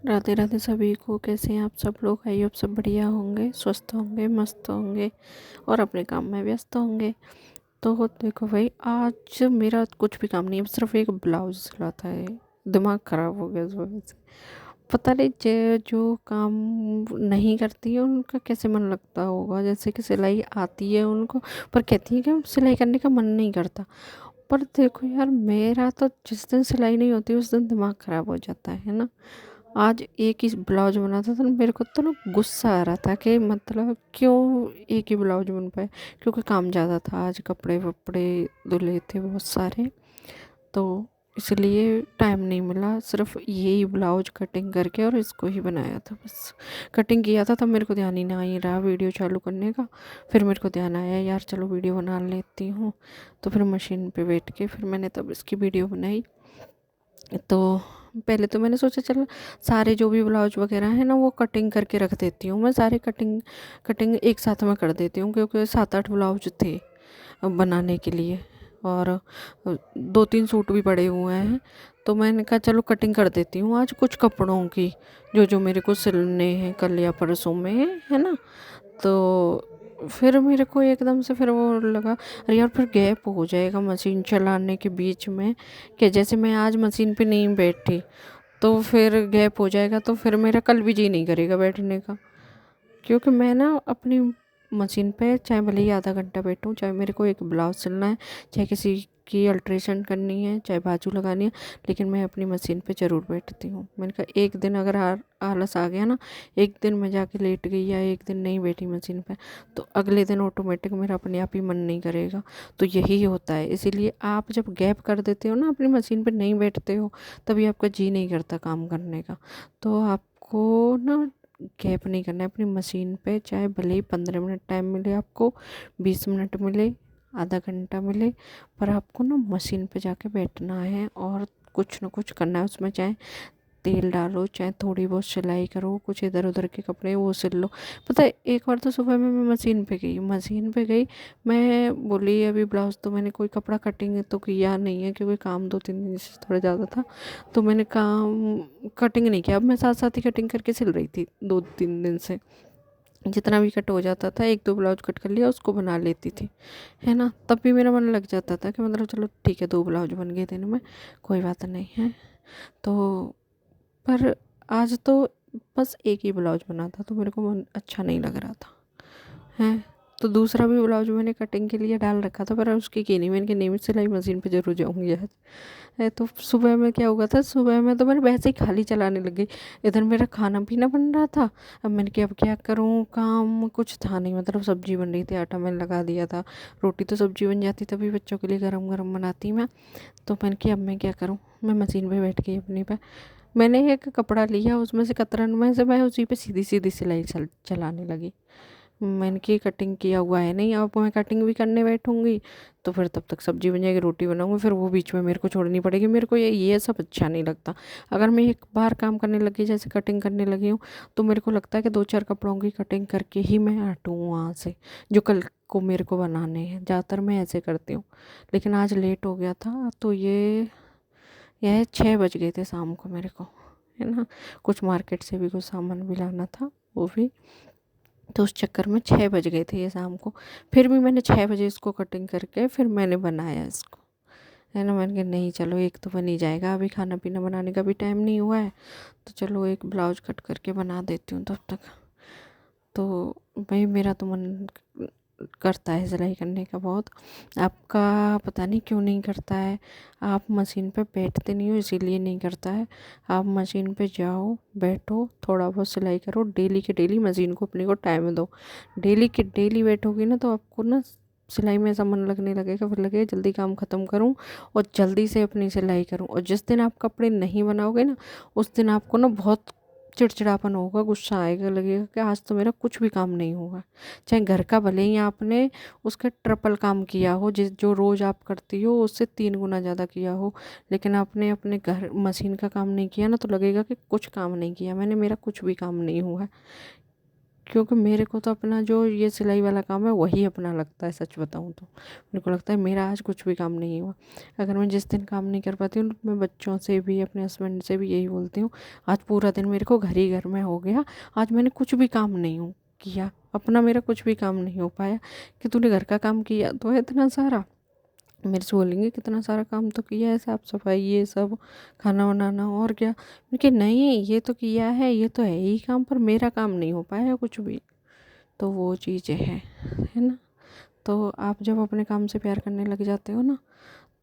राधे राधे सभी को। कैसे हैं आप सब लोग? आई होप सब बढ़िया होंगे, स्वस्थ होंगे, मस्त होंगे और अपने काम में व्यस्त होंगे। तो देखो भाई, आज मेरा कुछ भी काम नहीं है, सिर्फ एक ब्लाउज सिलाता है। दिमाग खराब हो गया इस वजह से। पता नहीं जो काम नहीं करती है उनका कैसे मन लगता होगा। जैसे कि सिलाई आती है उनको, पर कहती है कि सिलाई करने का मन नहीं करता। पर देखो यार, मेरा तो जिस दिन सिलाई नहीं होती उस दिन दिमाग खराब हो जाता है ना। आज एक ही ब्लाउज बना था तो मेरे को तो ना गुस्सा आ रहा था कि मतलब क्यों एक ही ब्लाउज बन पाए। क्योंकि काम ज़्यादा था, आज कपड़े वपड़े धुले थे बहुत सारे, तो इसलिए टाइम नहीं मिला। सिर्फ यही ब्लाउज कटिंग करके और इसको ही बनाया था बस। कटिंग किया था तब मेरे को ध्यान ही नहीं रहा वीडियो चालू करने का। फिर मेरे को ध्यान आया यार चलो वीडियो बना लेती हूँ, तो फिर मशीन पे बैठ के फिर मैंने तब इसकी वीडियो बनाई। तो पहले तो मैंने सोचा चलो सारे जो भी ब्लाउज वगैरह है ना वो कटिंग करके रख देती हूँ। मैं सारे कटिंग कटिंग एक साथ में कर देती हूँ, क्योंकि 7-8 ब्लाउज थे बनाने के लिए, और 2-3 सूट भी पड़े हुए हैं। तो मैंने कहा चलो कटिंग कर देती हूँ आज कुछ कपड़ों की, जो जो मेरे को सिलने हैं कल या परसों में, है ना। तो फिर मेरे को एकदम से फिर वो लगा अरे यार फिर गैप हो जाएगा मशीन चलाने के बीच में, कि जैसे मैं आज मशीन पे नहीं बैठी तो फिर गैप हो जाएगा, तो फिर मेरा कल भी जी नहीं करेगा बैठने का। क्योंकि मैं ना अपनी मशीन पे चाहे भले ही आधा घंटा बैठूं, चाहे मेरे को एक ब्लाउज सिलना है, चाहे किसी की अल्ट्रेशन करनी है, चाहे बाजू लगानी है, लेकिन मैं अपनी मशीन पे ज़रूर बैठती हूँ। मैंने कहा एक दिन अगर आलस आ गया ना, एक दिन मैं जाके लेट गई या एक दिन नहीं बैठी मशीन पे, तो अगले दिन ऑटोमेटिक मेरा अपने आप ही मन नहीं करेगा। तो यही होता है, इसीलिए आप जब गैप कर देते हो ना, अपनी मशीन पे नहीं बैठते हो, तभी आपका जी नहीं करता काम करने का। तो आपको ना गैप नहीं करना है अपनी मशीन पे, चाहे भले ही 15 मिनट टाइम मिले आपको, 20 मिनट मिले, आधा घंटा मिले, पर आपको ना मशीन पे जाके बैठना है और कुछ ना कुछ करना है उसमें। चाहे तेल डालो, चाहे थोड़ी बहुत सिलाई करो, कुछ इधर उधर के कपड़े वो सिल लो। पता है एक बार तो सुबह में मैं मशीन पे गई, मैं बोली अभी ब्लाउज तो मैंने कोई कपड़ा कटिंग तो किया नहीं है, क्योंकि काम 2-3 दिन से थोड़ा ज़्यादा था। तो मैंने काम कटिंग नहीं किया। अब मैं साथ साथ ही कटिंग करके सिल रही थी 2-3 दिन से, जितना भी कट हो जाता था 1-2 ब्लाउज कट कर लिया उसको बना लेती थी, है ना। तब भी मेरा मन लग जाता था कि मतलब चलो ठीक है 2 ब्लाउज बन गए दिन में, कोई बात नहीं है। तो पर आज तो बस एक ही ब्लाउज बना था तो मेरे को मन अच्छा नहीं लग रहा था, हैं। तो दूसरा भी ब्लाउज मैंने कटिंग के लिए डाल रखा था, पर उसकी की नहीं, मैंने कि नहीं मैं सिलाई मशीन पे ज़रूर जाऊँगी आज, है। तो सुबह में क्या हुआ था, सुबह में तो मैंने वैसे ही खाली चलाने लग गई। इधर मेरा खाना पीना बन रहा था। अब मैंने कि अब क्या करूँ, काम कुछ था नहीं, मतलब सब्जी बन रही थी, आटा मैंने लगा दिया था। रोटी तो सब्जी बन जाती तभी बच्चों के लिए गरम गरम बनाती मैं। तो मैंने कि अब मैं क्या करूँ, मैं मशीन पे बैठ गई अपनी पे। मैंने एक कपड़ा लिया, उसमें से कतरन में से मैं उसी पे सीधी सीधी सिलाई चलाने लगी। मैंने की कटिंग किया हुआ है नहीं, अब मैं कटिंग भी करने बैठूंगी तो फिर तब तक सब्जी बन जाएगी, रोटी बनाऊंगी, फिर वो बीच में मेरे को छोड़नी पड़ेगी। मेरे को ये सब अच्छा नहीं लगता। अगर मैं एक बार काम करने लगी, जैसे कटिंग करने लगी हूँ, तो मेरे को लगता है कि 2-4 कपड़ों की कटिंग करके ही मैं हटूँ वहाँ से, जो कल को मेरे को बनाने हैं। ज़्यादातर मैं ऐसे करती हूँ। लेकिन आज लेट हो गया था, तो यह 6 बज गए थे शाम को मेरे को, है ना। कुछ मार्केट से भी कुछ सामान भी लाना था, वो भी। तो उस चक्कर में 6 बज गए थे ये शाम को। फिर भी मैंने 6 बजे इसको कटिंग करके फिर मैंने बनाया इसको, है ना। मैंने कहा नहीं चलो एक तो बन ही जाएगा, अभी खाना पीना बनाने का भी टाइम नहीं हुआ है, तो चलो एक ब्लाउज कट करके बना देती हूँ तब तक। तो भाई मेरा तो मन करता है सिलाई करने का बहुत। आपका पता नहीं क्यों नहीं करता है। आप मशीन पे बैठते नहीं हो इसीलिए नहीं करता है। आप मशीन पे जाओ, बैठो, थोड़ा बहुत सिलाई करो, डेली के डेली मशीन को अपने को टाइम दो। डेली के डेली बैठोगे ना तो आपको ना सिलाई में ऐसा मन लगने लगेगा, फिर लगेगा जल्दी काम ख़त्म करूं और जल्दी से अपनी सिलाई करूं। और जिस दिन आप कपड़े नहीं बनाओगे ना, उस दिन आपको ना बहुत चिड़चिड़ापन होगा, गुस्सा आएगा, लगेगा कि आज तो मेरा कुछ भी काम नहीं होगा। चाहे घर का भले ही आपने उसका ट्रिपल काम किया हो, जिस जो रोज़ आप करती हो उससे 3 गुना ज़्यादा किया हो, लेकिन आपने अपने घर मशीन का काम नहीं किया ना, तो लगेगा कि कुछ काम नहीं किया मैंने, मेरा कुछ भी काम नहीं हुआ है। क्योंकि मेरे को तो अपना जो ये सिलाई वाला काम है वही अपना लगता है, सच बताऊँ तो मेरे को लगता है मेरा आज कुछ भी काम नहीं हुआ। अगर मैं जिस दिन काम नहीं कर पाती हूँ, मैं बच्चों से भी अपने हस्बैंड से भी यही बोलती हूँ, आज पूरा दिन मेरे को घर ही घर में हो गया, आज मैंने कुछ भी काम नहीं किया, अपना मेरा कुछ भी काम नहीं हो पाया। कि तूने घर का काम किया तो है इतना सारा, मेरे से बोलेंगे कितना सारा काम तो किया है, साफ़ सफाई ये सब, खाना बनाना और क्या। कि नहीं, ये तो किया है, ये तो है ही काम, पर मेरा काम नहीं हो पाया कुछ भी। तो वो चीज़ें है ना। तो आप जब अपने काम से प्यार करने लग जाते हो ना,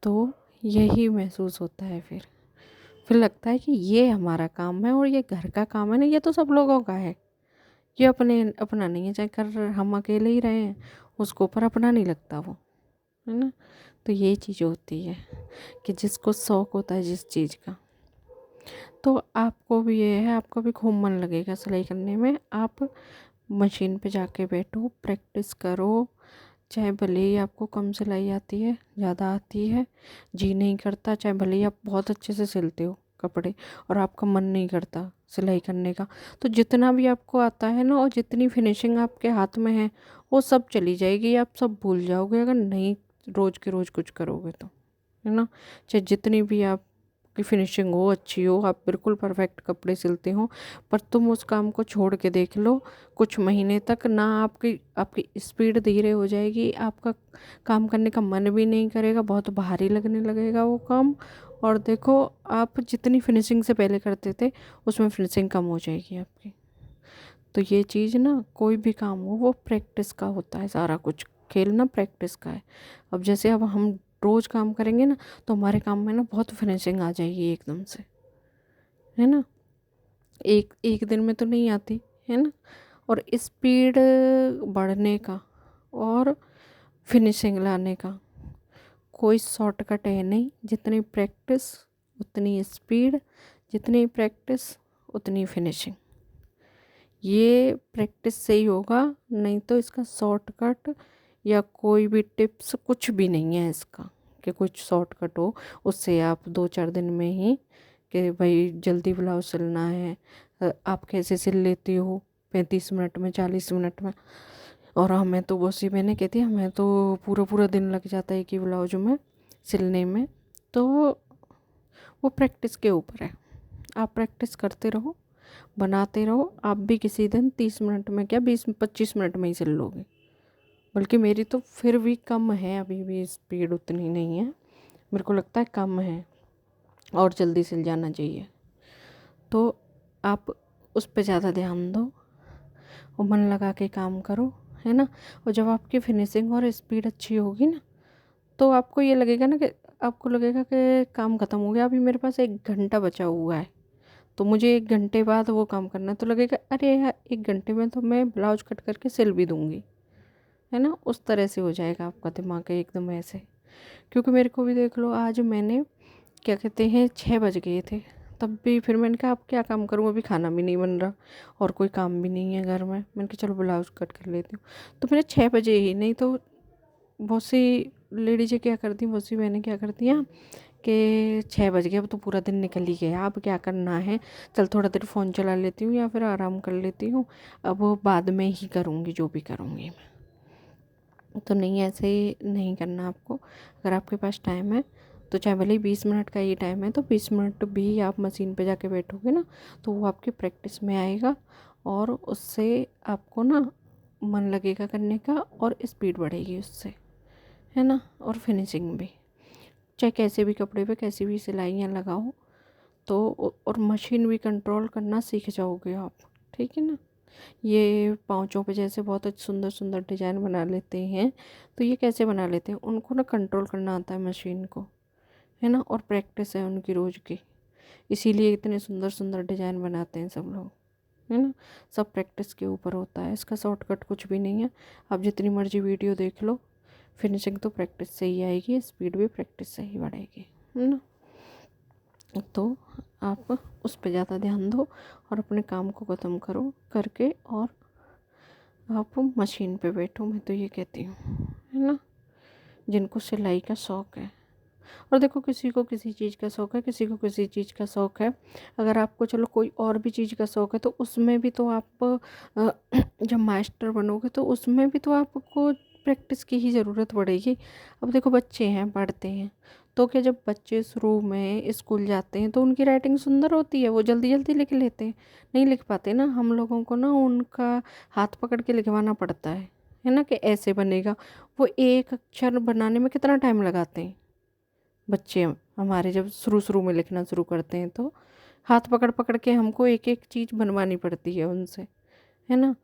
तो यही महसूस होता है। फिर लगता है कि ये हमारा काम है, और ये घर का काम है ना, ये तो सब लोगों का है, ये अपना नहीं है। चाहे कर हम अकेले ही रहे हैं, उसको पर अपना नहीं लगता वो, है ना। तो यही चीज़ होती है कि जिसको शौक़ होता है जिस चीज़ का, तो आपको भी ये है, आपको भी खूब मन लगेगा सिलाई करने में। आप मशीन पे जाके बैठो, प्रैक्टिस करो, चाहे भले ही आपको कम सिलाई आती है, ज़्यादा आती है, जी नहीं करता, चाहे भले ही आप बहुत अच्छे से सिलते हो कपड़े और आपका मन नहीं करता सिलाई करने का, तो जितना भी आपको आता है ना, और जितनी फिनिशिंग आपके हाथ में है, वो सब चली जाएगी, आप सब भूल जाओगे अगर नहीं रोज़ के रोज़ कुछ करोगे तो, है ना। चाहे जितनी भी आपकी फिनिशिंग हो, अच्छी हो, आप बिल्कुल परफेक्ट कपड़े सिलते हो, पर तुम उस काम को छोड़ के देख लो कुछ महीने तक ना, आपकी आपकी स्पीड धीरे हो जाएगी, आपका काम करने का मन भी नहीं करेगा, बहुत भारी लगने लगेगा वो काम। और देखो, आप जितनी फिनिशिंग से पहले करते थे उसमें फिनिशिंग कम हो जाएगी आपकी। तो ये चीज़ ना, कोई भी काम हो वो प्रैक्टिस का होता है, सारा कुछ खेल ना प्रैक्टिस का है। अब जैसे अब हम रोज़ काम करेंगे ना, तो हमारे काम में ना बहुत फिनिशिंग आ जाएगी एकदम से, है ना। एक एक दिन में तो नहीं आती, है ना। और स्पीड बढ़ने का और फिनिशिंग लाने का कोई शॉर्टकट है नहीं। जितनी प्रैक्टिस उतनी स्पीड, जितनी प्रैक्टिस उतनी फिनिशिंग। ये प्रैक्टिस से ही होगा, नहीं तो इसका शॉर्टकट या कोई भी टिप्स कुछ भी नहीं है इसका, कि कुछ शॉर्टकट हो उससे आप 2-4 दिन में ही, कि भाई जल्दी ब्लाउज सिलना है, आप कैसे सिल लेती हो 35 मिनट में, 40 मिनट में। और हमें तो बहुत सी बहनें कहती है हमें तो पूरा पूरा दिन लग जाता है कि ब्लाउज में सिलने में। तो वो प्रैक्टिस के ऊपर है, आप प्रैक्टिस करते रहो, बनाते रहो, आप भी किसी दिन 30 मिनट में क्या 20-25 मिनट में ही सिल लोगे। बल्कि मेरी तो फिर भी कम है, अभी भी स्पीड उतनी नहीं है, मेरे को लगता है कम है और जल्दी सिल जाना चाहिए। तो आप उस पर ज़्यादा ध्यान दो और मन लगा के काम करो, है ना। और जब आपकी फिनिशिंग और स्पीड अच्छी होगी ना, तो आपको ये लगेगा ना, कि आपको लगेगा कि काम ख़त्म हो गया, अभी मेरे पास 1 घंटा बचा हुआ है, तो मुझे 1 घंटे बाद वो काम करना है। तो लगेगा अरे यार 1 घंटे में तो मैं ब्लाउज कट करके सिल भी दूँगी, है ना। उस तरह से हो जाएगा आपका दिमाग एकदम ऐसे। क्योंकि मेरे को भी देख लो, आज मैंने क्या कहते हैं 6 बज गए थे, तब भी फिर मैंने कहा अब क्या काम करूँ, अभी खाना भी नहीं बन रहा और कोई काम भी नहीं है घर में, मैंने कहा चलो ब्लाउज कट कर लेती हूँ। तो मैंने 6 बजे ही, नहीं तो बहुत सी लेडीज़ें क्या करती हैं, बहुत सी बहनें क्या करती हैं कि 6 बज गए, अब तो पूरा दिन निकल ही गया, अब क्या करना है, चल थोड़ा देर फ़ोन चला लेती हूँ या फिर आराम कर लेती हूँ, अब वो बाद में ही करूँगी जो भी करूँगी मैं। तो नहीं, ऐसे ही नहीं करना आपको। अगर आपके पास टाइम है तो चाहे भले ही 20 मिनट का ही टाइम है, तो 20 मिनट भी आप मशीन पे जाके बैठोगे ना, तो वो आपकी प्रैक्टिस में आएगा, और उससे आपको ना मन लगेगा करने का, और स्पीड बढ़ेगी उससे, है ना। और फिनिशिंग भी, चाहे कैसे भी कपड़े पे कैसी भी सिलाइयाँ लगाओ, तो और मशीन भी कंट्रोल करना सीख जाओगे आप, ठीक है ना। ये पाँचों पे जैसे बहुत अच्छे सुंदर सुंदर डिज़ाइन बना लेते हैं, तो ये कैसे बना लेते हैं, उनको ना कंट्रोल करना आता है मशीन को, है ना। और प्रैक्टिस है उनकी रोज़ की, इसीलिए इतने सुंदर सुंदर डिज़ाइन बनाते हैं सब लोग, है ना। सब प्रैक्टिस के ऊपर होता है, इसका शॉर्टकट कुछ भी नहीं है। आप जितनी मर्जी वीडियो देख लो, फिनिशिंग तो प्रैक्टिस से ही आएगी, स्पीड भी प्रैक्टिस से ही बढ़ेगी, है ना। तो आप उस पर ज़्यादा ध्यान दो और अपने काम को ख़त्म करो करके, और आप मशीन पे बैठो, मैं तो ये कहती हूँ, है ना। जिनको सिलाई का शौक़ है और देखो किसी को किसी चीज़ का शौक़ है, किसी को किसी चीज़ का शौक़ है। अगर आपको चलो कोई और भी चीज़ का शौक़ है तो उसमें भी तो आप जब मास्टर बनोगे तो उसमें भी तो आपको प्रैक्टिस की ही ज़रूरत पड़ेगी। अब देखो बच्चे हैं, पढ़ते हैं, तो क्या जब बच्चे शुरू में स्कूल जाते हैं तो उनकी राइटिंग सुंदर होती है, वो जल्दी जल्दी लिख लेते हैं। नहीं लिख पाते ना, हम लोगों को ना उनका हाथ पकड़ के लिखवाना पड़ता है ना, कि ऐसे बनेगा। वो एक अक्षर बनाने में कितना टाइम लगाते हैं बच्चे हमारे, जब शुरू शुरू में लिखना शुरू करते हैं तो हाथ पकड़ पकड़ के हमको एक एक चीज़ बनवानी पड़ती है उनसे, है ना।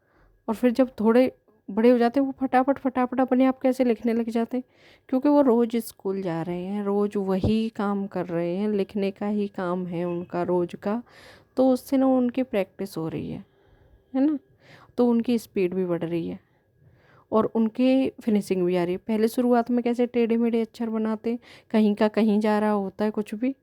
और फिर जब थोड़े बड़े हो जाते हैं वो फटाफट फटाफट अपने आप कैसे लिखने लग जाते हैं, क्योंकि वो रोज़ स्कूल जा रहे हैं, रोज़ वही काम कर रहे हैं, लिखने का ही काम है उनका रोज़ का। तो उससे ना उनकी प्रैक्टिस हो रही है ना, तो उनकी स्पीड भी बढ़ रही है और उनकी फिनिशिंग भी आ रही है। पहले शुरुआत में कैसे टेढ़े मेढ़े अक्षर बनाते, कहीं का कहीं जा रहा होता है कुछ भी,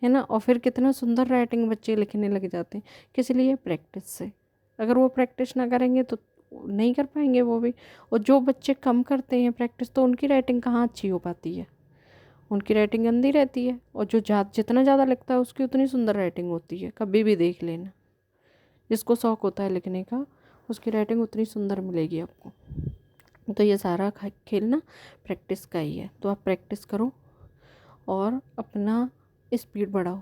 है ना। और फिर कितना सुंदर राइटिंग बच्चे लिखने लग जाते हैं, किस लिए? प्रैक्टिस से। अगर वो प्रैक्टिस ना करेंगे तो नहीं कर पाएंगे वो भी। और जो बच्चे कम करते हैं प्रैक्टिस तो उनकी राइटिंग कहाँ अच्छी हो पाती है, उनकी राइटिंग गंदी रहती है। और जो जितना ज़्यादा लिखता है उसकी उतनी सुंदर राइटिंग होती है, कभी भी देख लेना। जिसको शौक़ होता है लिखने का उसकी राइटिंग उतनी सुंदर मिलेगी आपको। तो ये सारा खेल ना प्रैक्टिस का ही है। तो आप प्रैक्टिस करो और अपना स्पीड बढ़ाओ।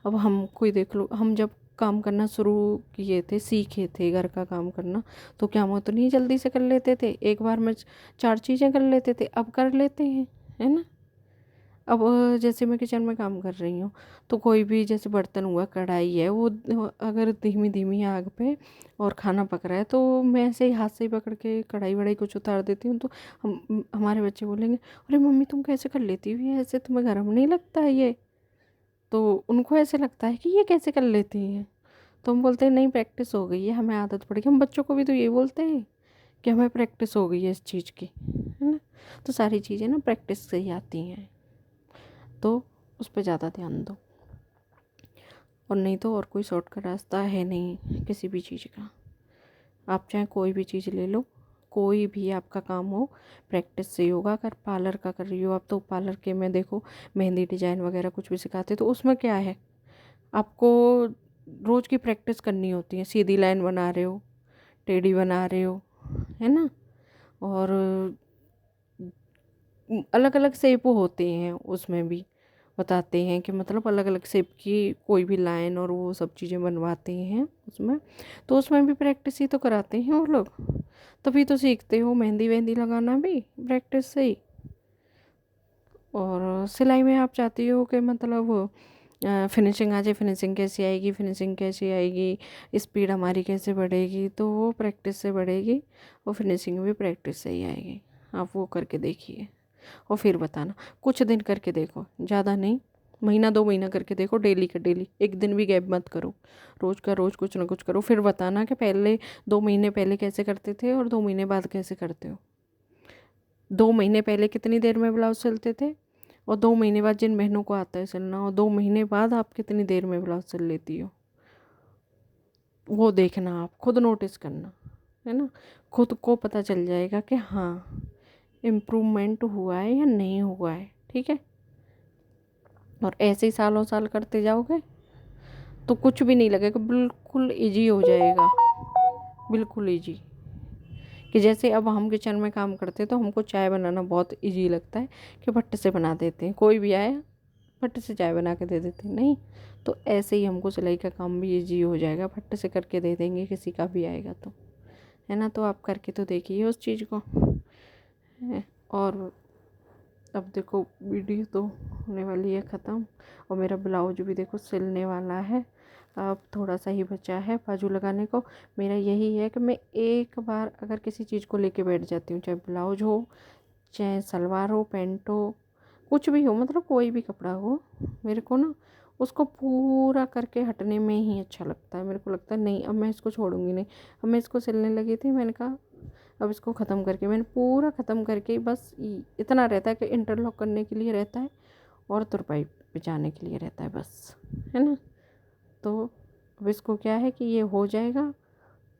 अब हमको ही देख लो, हम जब काम करना शुरू किए थे, सीखे थे घर का काम करना, तो क्या हम उतनी जल्दी से कर लेते थे? एक बार में 4 चीज़ें कर लेते थे, अब कर लेते हैं, है ना। अब जैसे मैं किचन में काम कर रही हूँ तो कोई भी जैसे बर्तन हुआ, कढ़ाई है, वो अगर धीमी धीमी आग पे और खाना पक रहा है तो मैं ऐसे ही हाथ से ही पकड़ के कढ़ाई वढ़ाई कुछ उतार देती हूँ। तो हमारे बच्चे बोलेंगे, अरे मम्मी तुम कैसे कर लेती हो ये, ऐसे तुम्हें गर्म नहीं लगता है ये? तो उनको ऐसे लगता है कि ये कैसे कर लेती हैं। तो हम बोलते हैं नहीं, प्रैक्टिस हो गई है, हमें आदत पड़ गई। हम बच्चों को भी तो ये बोलते हैं कि हमें प्रैक्टिस हो गई है इस चीज़ की, है ना। तो सारी चीज़ें ना प्रैक्टिस से ही आती हैं, तो उस पर ज़्यादा ध्यान दो। और नहीं तो और कोई शॉर्टकट रास्ता है नहीं किसी भी चीज़ का। आप चाहे कोई भी चीज़ ले लो, कोई भी आपका काम हो प्रैक्टिस से ही होगा। अगर पार्लर का कर रही हो आप तो पार्लर के में देखो मेहंदी डिजाइन वगैरह कुछ भी सिखाते तो उसमें क्या है, आपको रोज़ की प्रैक्टिस करनी होती है। सीधी लाइन बना रहे हो, टेढ़ी बना रहे हो, है ना। और अलग अलग शेप होते हैं उसमें भी, बताते हैं कि मतलब अलग अलग शेप की कोई भी लाइन और वो सब चीज़ें बनवाते हैं उसमें। तो उसमें भी प्रैक्टिस ही तो कराते हैं वो लोग, तभी तो सीखते हो। मेहंदी वेहंदी लगाना भी प्रैक्टिस से ही। और सिलाई में आप चाहती हो कि मतलब फिनिशिंग आ जाए, फिनिशिंग कैसे आएगी, फिनिशिंग कैसे आएगी, स्पीड हमारी कैसे बढ़ेगी, तो वो प्रैक्टिस से बढ़ेगी और फिनिशिंग भी प्रैक्टिस से ही आएगी। आप वो करके देखिए और फिर बताना। कुछ दिन करके देखो, ज़्यादा नहीं, महीना 2 महीना करके देखो, डेली का डेली, एक दिन भी गैप मत करो, रोज़ का रोज़ कुछ ना कुछ करो। फिर बताना कि पहले 2 महीने पहले कैसे करते थे और 2 महीने बाद कैसे करते हो। 2 महीने पहले कितनी देर में ब्लाउज सिलते थे और 2 महीने बाद, जिन बहनों को आता है सिलना, और 2 महीने बाद आप कितनी देर में ब्लाउज सिल लेती हो, वो देखना, आप खुद नोटिस करना, है ना। खुद को पता चल जाएगा कि हाँ इम्प्रूवमेंट हुआ है या नहीं हुआ है, ठीक है। और ऐसे ही सालों साल करते जाओगे तो कुछ भी नहीं लगेगा, बिल्कुल इजी हो जाएगा, बिल्कुल इजी। कि जैसे अब हम किचन में काम करते हैं तो हमको चाय बनाना बहुत इजी लगता है कि फट से बना देते हैं, कोई भी आया फट से चाय बना के दे देते हैं, नहीं। तो ऐसे ही हमको सिलाई का काम भी इजी हो जाएगा, फट से करके दे देंगे किसी का भी आएगा तो, है ना। तो आप करके तो देखिए उस चीज़ को, है। और अब देखो वीडियो तो होने वाली है ख़त्म और मेरा ब्लाउज भी देखो सिलने वाला है, अब थोड़ा सा ही बचा है बाजू लगाने को। मेरा यही है कि मैं एक बार अगर किसी चीज़ को लेके बैठ जाती हूँ, चाहे ब्लाउज हो, चाहे सलवार हो, पैंट हो, कुछ भी हो, मतलब कोई भी कपड़ा हो, मेरे को ना उसको पूरा करके हटने में ही अच्छा लगता है। मेरे को लगता है नहीं अब मैं इसको छोड़ूंगी नहीं। अब मैं इसको सिलने लगी थी, मैंने कहा अब इसको ख़त्म करके, मैंने पूरा ख़त्म करके बस इतना रहता है कि इंटरलॉक करने के लिए रहता है और तुरपाई बिछाने के लिए रहता है बस, है ना। तो अब इसको क्या है कि ये हो जाएगा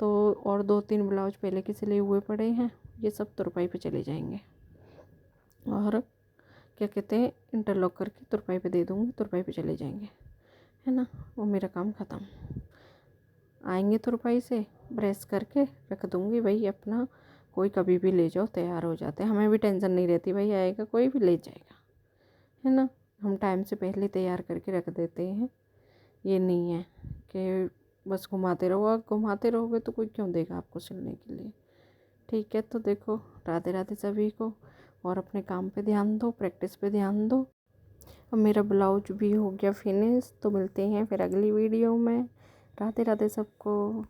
तो और 2-3 ब्लाउज पहले के सिले हुए पड़े हैं, ये सब तुरपाई पे चले जाएंगे और क्या कहते हैं, इंटरलॉक करके तुरपाई पे दे दूँगी, तुरपाई पे चले जाएंगे, है ना। वो मेरा काम ख़त्म। आएंगे तुरपाई से, प्रेस करके रख दूँगी भाई अपना, कोई कभी भी ले जाओ, तैयार हो जाते हैं। हमें भी टेंशन नहीं रहती भाई आएगा कोई भी ले जाएगा, है ना। हम टाइम से पहले तैयार करके रख देते हैं। ये नहीं है कि बस घुमाते रहो, और घुमाते रहोगे तो कोई क्यों देगा आपको सिलने के लिए। ठीक है, तो देखो, राधे राधे सभी को, और अपने काम पे ध्यान दो, प्रैक्टिस पे ध्यान दो। अब मेरा ब्लाउज भी हो गया फिनिश, तो मिलते हैं फिर अगली वीडियो में। राधे राधे सबको।